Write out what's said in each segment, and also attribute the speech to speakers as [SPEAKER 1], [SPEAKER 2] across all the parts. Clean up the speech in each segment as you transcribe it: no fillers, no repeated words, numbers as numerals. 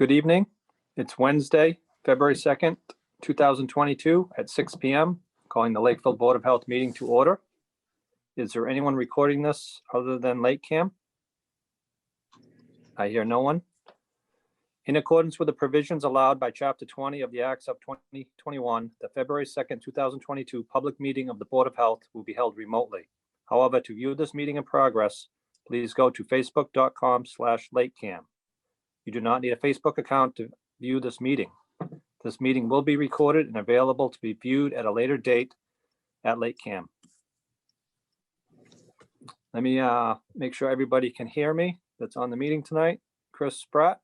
[SPEAKER 1] Good evening. It's Wednesday, February 2nd, 2022 at 6 p.m. Calling the Lakeville Board of Health meeting to order. Is there anyone recording this other than LakeCAM? I hear no one. In accordance with the provisions allowed by Chapter 20 of the Acts of 2021, the February 2nd, 2022 public meeting of the Board of Health will be held remotely. However, to view this meeting in progress, please go to facebook.com/LakeCAM. You do not need a Facebook account to view this meeting. This meeting will be recorded and available to be viewed at a later date at LakeCAM. Let me make sure everybody can hear me that's on the meeting tonight. Chris Spratt.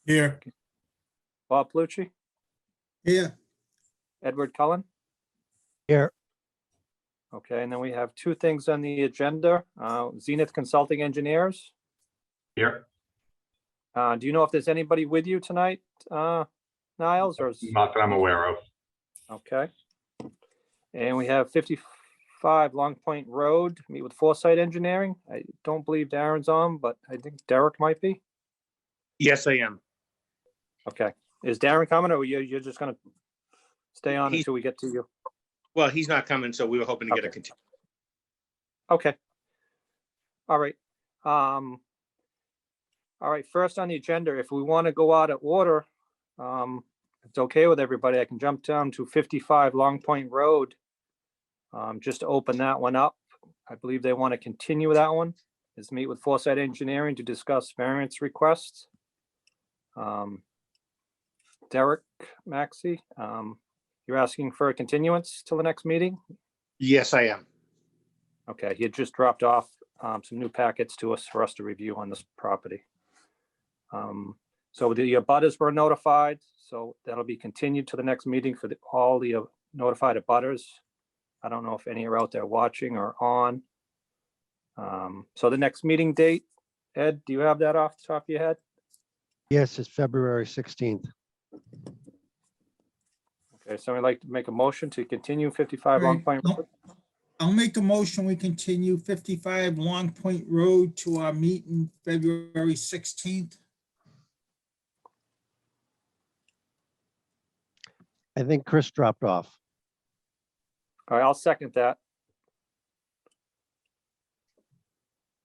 [SPEAKER 2] Here.
[SPEAKER 1] Bob Plucci.
[SPEAKER 2] Here.
[SPEAKER 1] Edward Cullen.
[SPEAKER 3] Here.
[SPEAKER 1] Okay, and then we have two things on the agenda. Zenith Consulting Engineers.
[SPEAKER 4] Here.
[SPEAKER 1] Do you know if there's anybody with you tonight, Niles? Or
[SPEAKER 4] Not that I'm aware of.
[SPEAKER 1] okay. And we have 55 Long Point Road, meet with Foresight Engineering. I don't believe Darren's on, but I think Derek might be.
[SPEAKER 5] Yes, I am.
[SPEAKER 1] Okay. Is Darren coming, or you're just going to stay on until we get to you?
[SPEAKER 5] Well, he's not coming, so we were hoping to get a continue.
[SPEAKER 1] Okay. All right. All right, first on the agenda, if we want to go out of order, it's okay with everybody. I can jump down to 55 Long Point Road. Just to open that one up. I believe they want to continue that one. Is meet with Foresight Engineering to discuss variance requests. Derek Maxey, you're asking for a continuance till the next meeting?
[SPEAKER 5] Yes, I am.
[SPEAKER 1] Okay, he had just dropped off some new packets to us for us to review on this property. So the abutters were notified, so that'll be continued to the next meeting for all the notified abutters. I don't know if any are out there watching or on. So the next meeting date, Ed, do you have that off the top of your head?
[SPEAKER 3] Yes, it's February 16th.
[SPEAKER 1] Okay, so I'd like to make a motion to continue 55 Long Point Road.
[SPEAKER 2] I'll make a motion. We continue 55 Long Point Road to our meeting February 16th.
[SPEAKER 3] I think Chris dropped off.
[SPEAKER 1] All right, I'll second that.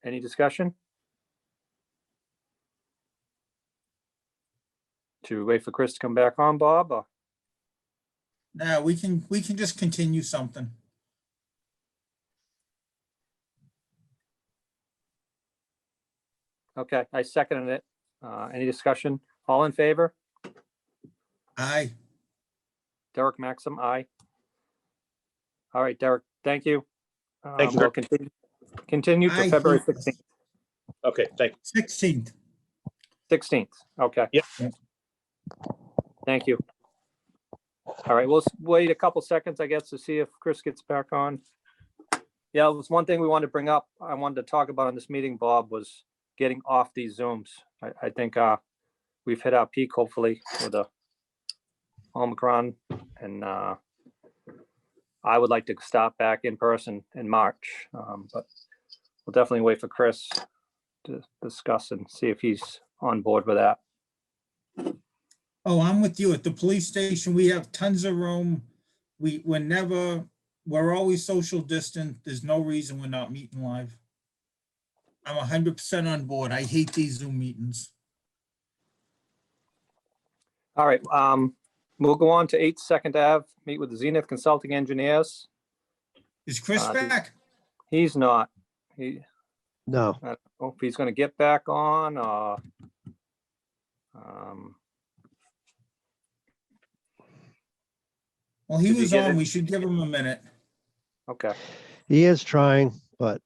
[SPEAKER 1] Any discussion? To wait for Chris to come back on, Bob? Or?
[SPEAKER 2] Now we can just continue something.
[SPEAKER 1] Okay, I seconded it. Any discussion? All in favor?
[SPEAKER 2] Aye.
[SPEAKER 1] Derek Maxim, aye. All right, Derek, thank you.
[SPEAKER 5] Thank you.
[SPEAKER 1] We'll continue to
[SPEAKER 2] Aye.
[SPEAKER 1] February 16th.
[SPEAKER 5] Okay, thank you.
[SPEAKER 2] 16th.
[SPEAKER 1] 16th, okay.
[SPEAKER 5] Yep.
[SPEAKER 1] Thank you. All right, we'll wait a couple seconds, I guess, to see if Chris gets back on. Yeah, it was one thing we wanted to bring up, I wanted to talk about in this meeting, Bob, was getting off these Zooms. I think we've hit our peak, hopefully, with the Omicron, and I would like to stop back in person in March, but we'll definitely wait for Chris to discuss and see if he's on board with that.
[SPEAKER 2] Oh, I'm with you. At the police station, we have tons of room. We're always social distant. There's no reason we're not meeting live. I'm 100% on board. I hate these Zoom meetings.
[SPEAKER 1] All right, we'll go on to 8 Second Ave, meet with the Zenith Consulting Engineers.
[SPEAKER 2] Is Chris back?
[SPEAKER 1] He's not.
[SPEAKER 3] No,
[SPEAKER 1] I don't know if he's going to get back on.
[SPEAKER 2] Well, he
[SPEAKER 1] Did you
[SPEAKER 2] was
[SPEAKER 1] get
[SPEAKER 2] on.
[SPEAKER 1] it?
[SPEAKER 2] We should give him a minute.
[SPEAKER 1] Okay.
[SPEAKER 3] he is trying, but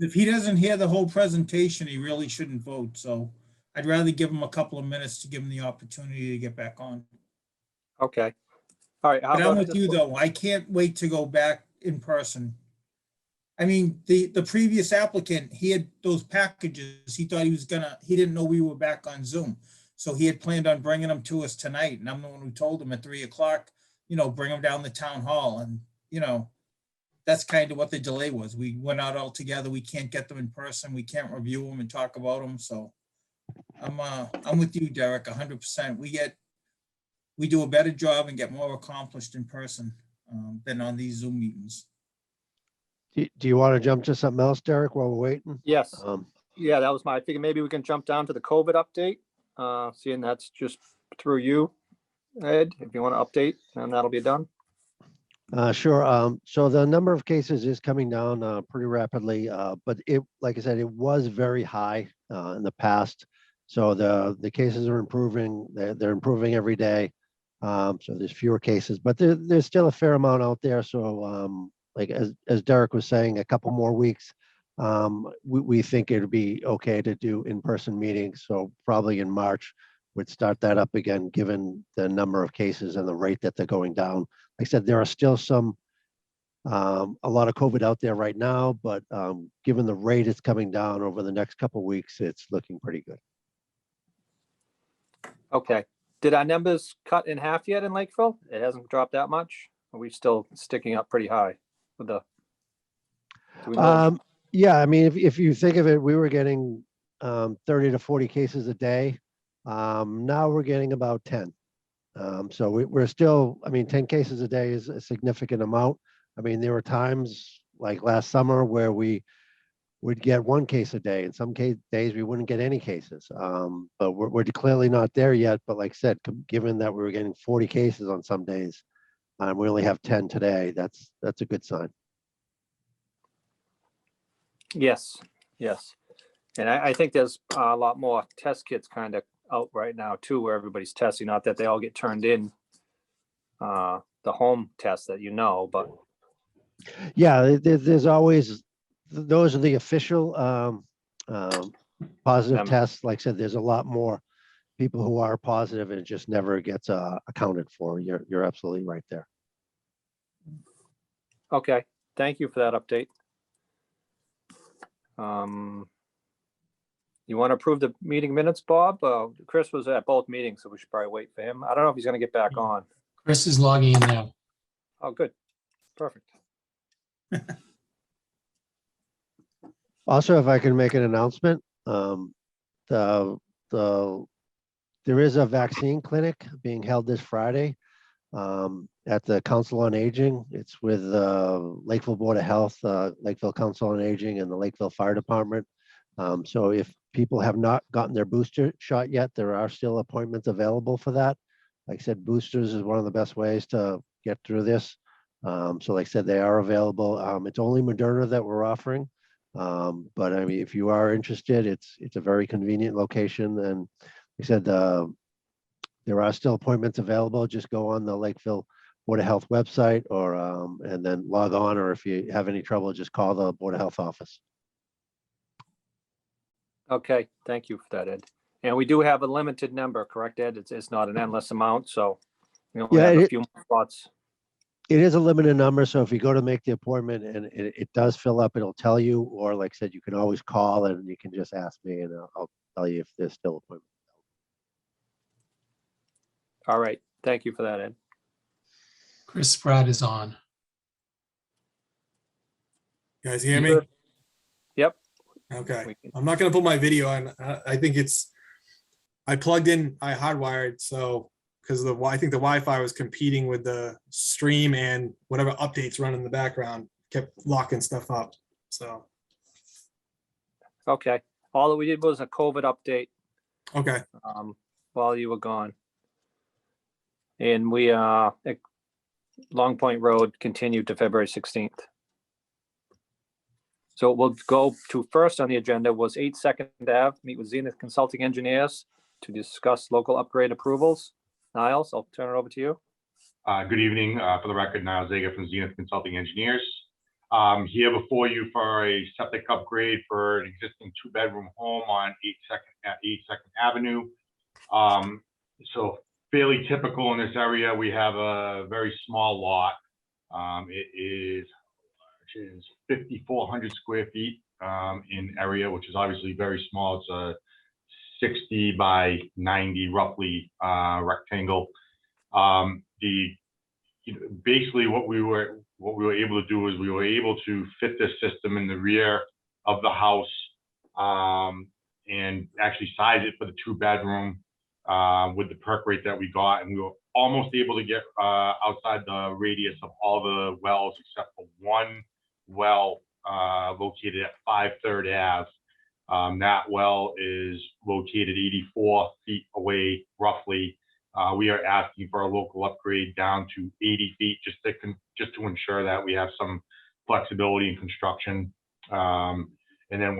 [SPEAKER 2] If he doesn't hear the whole presentation, he really shouldn't vote. So I'd rather give him a couple of minutes to give him the opportunity to get back on.
[SPEAKER 1] Okay. All right. How
[SPEAKER 2] But I'm
[SPEAKER 1] about
[SPEAKER 2] with
[SPEAKER 1] this
[SPEAKER 2] you
[SPEAKER 1] one?
[SPEAKER 2] though. I can't wait to go back in person. I mean, the previous applicant, he had those packages. He thought he didn't know we were back on Zoom. So he had planned on bringing them to us tonight. And I'm the one who told him at 3 o'clock, bring them down to town hall. And, that's kind of what the delay was. We went out all together. We can't get them in person. We can't review them and talk about them. So I'm with you, Derek, 100%. We do a better job and get more accomplished in person than on these Zoom meetings.
[SPEAKER 3] Do you want to jump to something else, Derek, while we're waiting?
[SPEAKER 1] Yes,
[SPEAKER 3] Um,
[SPEAKER 1] yeah, that was I figured maybe we can jump down to the COVID update, seeing that's just through you, Ed, if you want to update, and that'll be done.
[SPEAKER 3] Sure. So the number of cases is coming down pretty rapidly, but like I said, it was very high in the past. So the cases are improving. They're improving every day. So there's fewer cases, but there's still a fair amount out there. So like as Derek was saying, a couple more weeks, we think it'd be okay to do in-person meetings. So probably in March, we'd start that up again, given the number of cases and the rate that they're going down. Like I said, there are still a lot of COVID out there right now, but given the rate it's coming down over the next couple of weeks, it's looking pretty good.
[SPEAKER 1] Okay, did our numbers cut in half yet in Lakeville? It hasn't dropped that much? Are we still sticking up pretty high with the? do we know?
[SPEAKER 3] Yeah, I mean, if you think of it, we were getting 30 to 40 cases a day. Now we're getting about 10. So we're still, I mean, 10 cases a day is a significant amount. I mean, there were times like last summer where we would get 1 case a day, and some days we wouldn't get any cases. But we're clearly not there yet. But like I said, given that we were getting 40 cases on some days, we only have 10 today. That's a good sign.
[SPEAKER 1] Yes, yes. And I think there's a lot more test kits kind of out right now too, where everybody's testing, not that they all get turned in, the home test that but.
[SPEAKER 3] Yeah, there's always, those are the official positive tests. Like I said, there's a lot more people who are positive and it just never gets accounted for. You're absolutely right there.
[SPEAKER 1] Okay, thank you for that update. You want to approve the meeting minutes, Bob? Chris was at both meetings, so we should probably wait for him. I don't know if he's going to get back on.
[SPEAKER 6] Chris is logging in now.
[SPEAKER 1] Oh, good. Perfect.
[SPEAKER 3] Also, if I can make an announcement, there is a vaccine clinic being held this Friday at the Council on Aging. It's with Lakeville Board of Health, Lakeville Council on Aging, and the Lakeville Fire Department. So if people have not gotten their booster shot yet, there are still appointments available for that. Like I said, boosters is one of the best ways to get through this. So like I said, they are available. It's only Moderna that we're offering. But I mean, if you are interested, it's a very convenient location. And like I said, there are still appointments available. Just go on the Lakeville Board of Health website or and then log on, or if you have any trouble, just call the Board of Health office.
[SPEAKER 1] Okay, thank you for that, Ed. And we do have a limited number, correct, Ed? It's not an endless amount, so we only have a few more slots.
[SPEAKER 3] It is a limited number, so if you go to make the appointment and it does fill up, it'll tell you, or like I said, you can always call and you can just ask me and I'll tell you if there's still appointments.
[SPEAKER 1] All right, thank you for that, Ed.
[SPEAKER 6] Chris Spratt is on.
[SPEAKER 7] You guys hear me?
[SPEAKER 1] Yep.
[SPEAKER 7] Okay. I'm not going to put my video on. I think I plugged in, I hardwired. So, because I think the Wi-Fi was competing with the stream and whatever updates run in the background kept locking stuff up. So.
[SPEAKER 1] Okay. All that we did was a COVID update.
[SPEAKER 7] Okay.
[SPEAKER 1] While you were gone. And we, Long Point Road continued to February 16th. So we'll go to first on the agenda was 8 Second Ave, meet with Zenith Consulting Engineers to discuss local upgrade approvals. Niles, I'll turn it over to you.
[SPEAKER 4] Good evening. For the record, Niles Zager from Zenith Consulting Engineers. Here before you for a septic upgrade for an existing 2-bedroom home on 8 Second Avenue. So fairly typical in this area. We have a very small lot. It is 5,400 square feet in area, which is obviously very small. It's a 60 by 90 roughly rectangle. Basically what we what we were able to do is we were able to fit this system in the rear of the house, and actually size it for the 2-bedroom with the perk rate that we got, and we were almost able to get outside the radius of all the wells except for one well located at 5 3rd Ave. That well is located 84 feet away, roughly. We are asking for a local upgrade down to 80 feet, just to ensure that we have some flexibility in construction. And then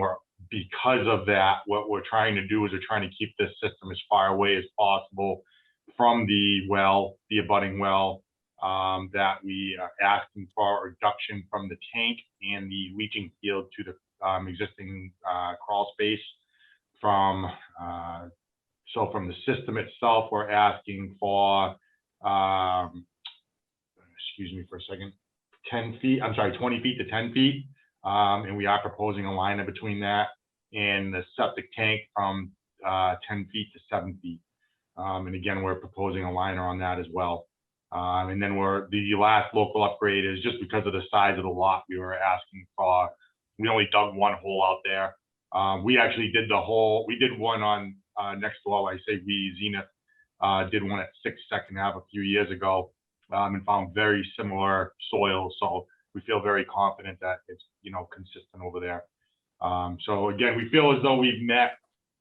[SPEAKER 4] because of that, what we're trying to do is we're trying to keep this system as far away as possible from the well, the abutting well, that we are asking for a reduction from the tank and the leaching field to the existing crawl space. From the system itself, we're asking for, excuse me for a second, 20 feet to 10 feet. And we are proposing a liner between that and the septic tank from 10 feet to 7 feet. And again, we're proposing a liner on that as well. And then the last local upgrade is just because of the size of the lot we were asking for. We only dug one hole out there. We actually did we did one on next door. I say we, Zenith, did one at 6 2nd Ave a few years ago, and found very similar soil. So we feel very confident that it's, consistent over there. So again, we feel as though we've met,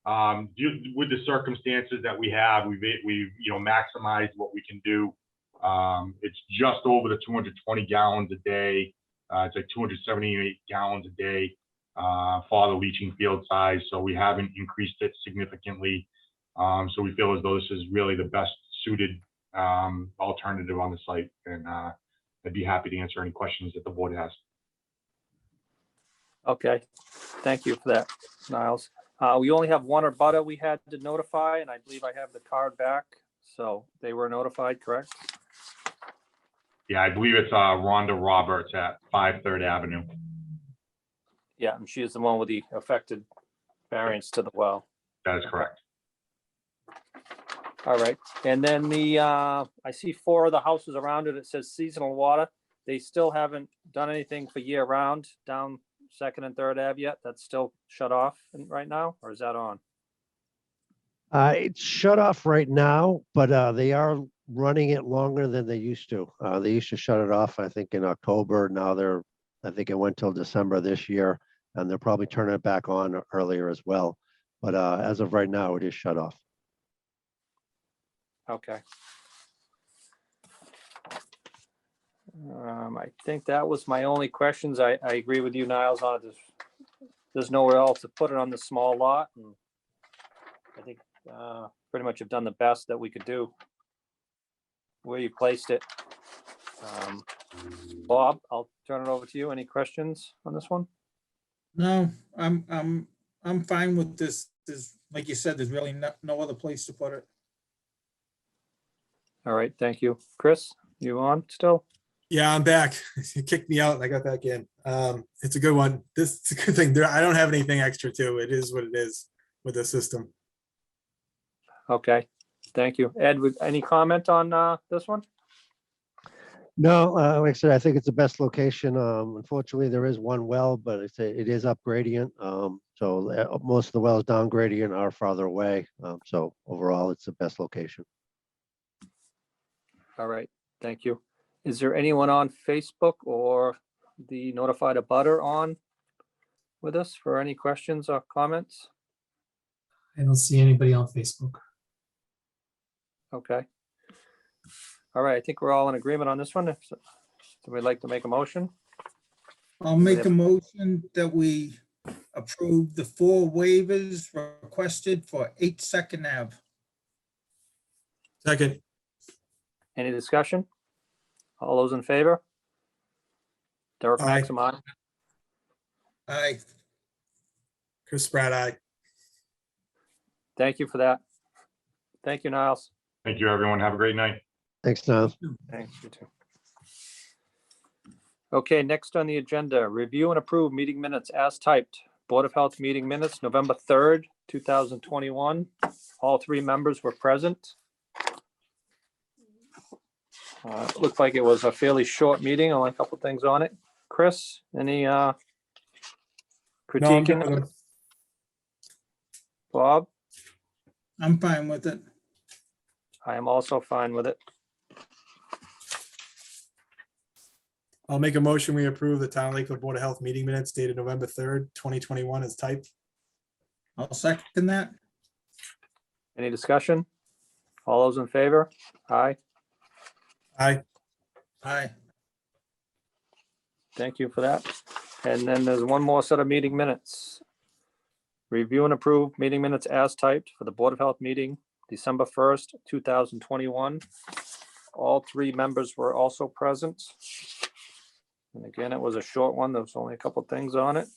[SPEAKER 4] with the circumstances that we have, we've maximized what we can do. It's just over the 220 gallons a day. It's like 278 gallons a day for the leaching field size. So we haven't increased it significantly. So we feel as though this is really the best suited alternative on the site. And I'd be happy to answer any questions that the board has.
[SPEAKER 1] Okay, thank you for that, Niles. We only have one abutter we had to notify, and I believe I have the card back. So they were notified, correct?
[SPEAKER 4] Yeah, I believe it's Rhonda Roberts at 5 3rd Avenue.
[SPEAKER 1] Yeah, and she is the one with the affected variance to the well.
[SPEAKER 4] That is correct.
[SPEAKER 1] All right, and then I see 4 of the houses around it. It says seasonal water. They still haven't done anything for year round down 2nd and 3rd Ave yet. That's still shut off right now, or is that on?
[SPEAKER 3] It's shut off right now, but they are running it longer than they used to. They used to shut it off, I think, in October. Now I think it went till December this year, and they're probably turning it back on earlier as well. But as of right now, it is shut off.
[SPEAKER 1] Okay. I think that was my only questions. I agree with you, Niles, on it. There's nowhere else to put it on the small lot, and I think pretty much have done the best that we could do where you placed it. Bob, I'll turn it over to you. Any questions on this one?
[SPEAKER 2] No, I'm fine with this. Like you said, there's really no other place to put it.
[SPEAKER 1] All right, thank you. Chris, you on still?
[SPEAKER 7] Yeah, I'm back. You kicked me out and I got back in. It's a good one. It's a good thing. I don't have anything extra to. It is what it is with the system.
[SPEAKER 1] Okay, thank you. Ed, any comment on this one?
[SPEAKER 3] No, like I said, I think it's the best location. Unfortunately, there is one well, but it is up gradient. So most of the wells down gradient are farther away. So overall, it's the best location.
[SPEAKER 1] All right, thank you. Is there anyone on Facebook or the notified abutter on with us for any questions or comments?
[SPEAKER 6] I don't see anybody on Facebook.
[SPEAKER 1] Okay. All right, I think we're all in agreement on this one. So we'd like to make a motion.
[SPEAKER 2] I'll make a motion that we approve the 4 waivers requested for 8 2nd Ave.
[SPEAKER 7] Second,
[SPEAKER 1] Any discussion? All those in favor? Derek
[SPEAKER 7] Aye.
[SPEAKER 1] Maxim, aye.
[SPEAKER 2] Aye.
[SPEAKER 7] Chris Pratt, aye.
[SPEAKER 1] Thank you for that. Thank you, Niles.
[SPEAKER 4] Thank you, everyone. Have a great night.
[SPEAKER 3] Thanks, Niles.
[SPEAKER 1] Thanks, you too. Okay, next on the agenda, review and approve meeting minutes as typed. Board of Health meeting minutes, November 3rd, 2021. All 3 members were present. Looked like it was a fairly short meeting, only a couple things on it. Chris, any
[SPEAKER 7] No, I'm good
[SPEAKER 1] critiquing?
[SPEAKER 7] with them.
[SPEAKER 1] Bob?
[SPEAKER 2] I'm fine with it.
[SPEAKER 1] I am also fine with it.
[SPEAKER 7] I'll make a motion. We approve the Town of Lakeville Board of Health meeting minutes dated November 3rd, 2021 as typed.
[SPEAKER 2] I'll second that.
[SPEAKER 1] Any discussion? All those in favor? Aye.
[SPEAKER 7] Aye.
[SPEAKER 2] Aye.
[SPEAKER 1] Thank you for that. And then there's one more set of meeting minutes. Review and approve meeting minutes as typed for the Board of Health meeting, December 1st, 2021. All three members were also present. And again, it was a short one. There was only a couple things on it.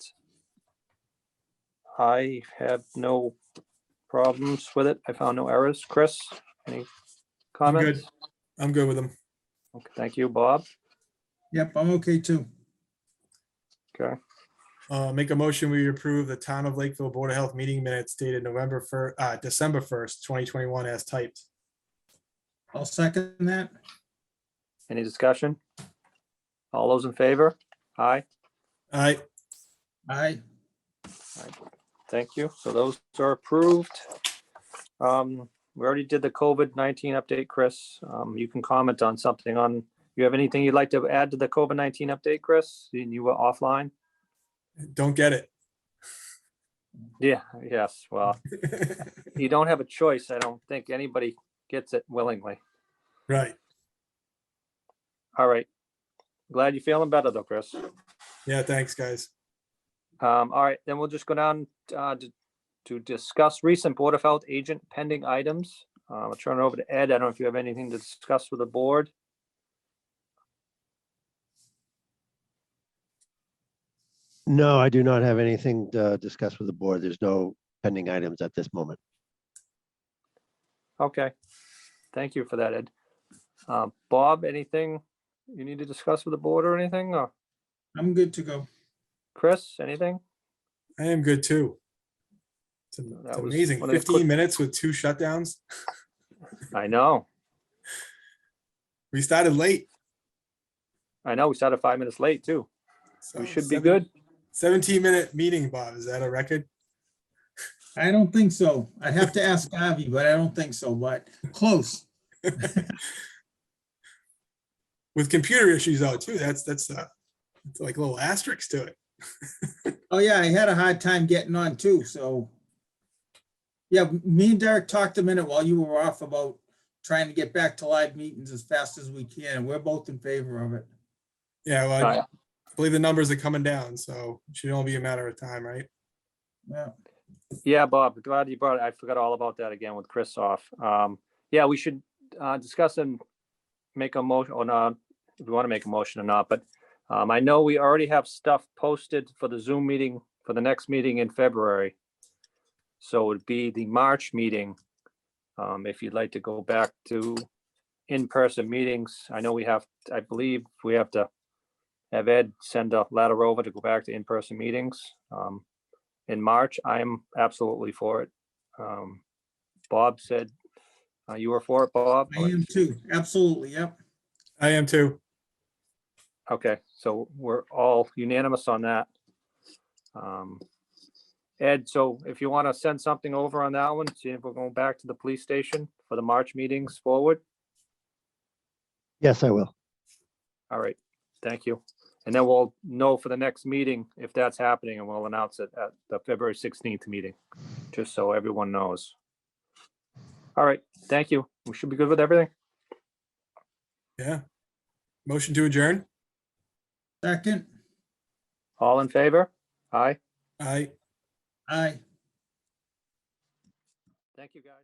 [SPEAKER 1] I had no problems with it. I found no errors. Chris, any
[SPEAKER 7] I'm
[SPEAKER 1] comments?
[SPEAKER 7] good. I'm good with them.
[SPEAKER 1] Okay, thank you, Bob.
[SPEAKER 2] Yep, I'm okay too.
[SPEAKER 1] Okay,
[SPEAKER 7] Make a motion. We approve the Town of Lakeville Board of Health meeting minutes dated December 1st, 2021 as typed.
[SPEAKER 2] I'll second that.
[SPEAKER 1] any discussion? All those in favor? Aye.
[SPEAKER 7] Aye.
[SPEAKER 2] Aye.
[SPEAKER 1] Thank you. So those are approved. We already did the COVID-19 update, Chris. You can comment on something on, you have anything you'd like to add to the COVID-19 update, Chris? You were offline?
[SPEAKER 7] Don't get it.
[SPEAKER 1] Yeah, yes. Well, you don't have a choice. I don't think anybody gets it willingly.
[SPEAKER 7] Right.
[SPEAKER 1] All right. Glad you're feeling better though, Chris.
[SPEAKER 7] Yeah, thanks, guys.
[SPEAKER 1] All right, then we'll just go down to discuss recent Board of Health agent pending items. I'll turn it over to Ed. I don't know if you have anything to discuss with the board.
[SPEAKER 3] No, I do not have anything to discuss with the board. There's no pending items at this moment.
[SPEAKER 1] Okay, thank you for that, Ed. Bob, anything you need to discuss with the board or anything? Or
[SPEAKER 2] I'm good to go.
[SPEAKER 1] Chris, anything?
[SPEAKER 7] I am good too. It's
[SPEAKER 1] That was
[SPEAKER 7] amazing.
[SPEAKER 1] one of the
[SPEAKER 7] 15
[SPEAKER 1] quick-
[SPEAKER 7] minutes with 2 shutdowns.
[SPEAKER 1] I know.
[SPEAKER 7] We started late.
[SPEAKER 1] I know. We started 5 minutes late too.
[SPEAKER 7] So
[SPEAKER 1] We should be good.
[SPEAKER 7] 17-minute meeting, Bob. Is that a record?
[SPEAKER 2] I don't think so. I'd have to ask Avi, but I don't think so, but close.
[SPEAKER 7] With computer issues out too. That's like a little asterisk to it.
[SPEAKER 2] Oh, yeah, I had a hard time getting on too, so. Yeah, me and Derek talked a minute while you were off about trying to get back to live meetings as fast as we can, and we're both in favor of it.
[SPEAKER 7] Yeah, well, I
[SPEAKER 1] Yeah.
[SPEAKER 7] believe the numbers are coming down, so it should only be a matter of time, right?
[SPEAKER 2] Yeah,
[SPEAKER 1] Yeah, Bob, glad you brought it. I forgot all about that again with Chris off. Yeah, we should discuss and make a motion or not, if we want to make a motion or not, but I know we already have stuff posted for the Zoom meeting for the next meeting in February. So it'd be the March meeting. If you'd like to go back to in-person meetings, I know I believe we have to have Ed send a letter over to go back to in-person meetings. In March, I'm absolutely for it. Bob said you were for it, Bob?
[SPEAKER 2] I am too. Absolutely, yep.
[SPEAKER 7] I am too.
[SPEAKER 1] Okay, so we're all unanimous on that. Ed, so if you want to send something over on that one, see if we're going back to the police station for the March meetings forward.
[SPEAKER 3] Yes, I will.
[SPEAKER 1] All right, thank you. And then we'll know for the next meeting if that's happening, and we'll announce it at the February 16th meeting, just so everyone knows. All right, thank you. We should be good with everything.
[SPEAKER 7] Yeah. Motion to adjourn.
[SPEAKER 2] Second,
[SPEAKER 1] All in favor? Aye.
[SPEAKER 7] Aye.
[SPEAKER 2] aye.
[SPEAKER 1] Thank you, guys.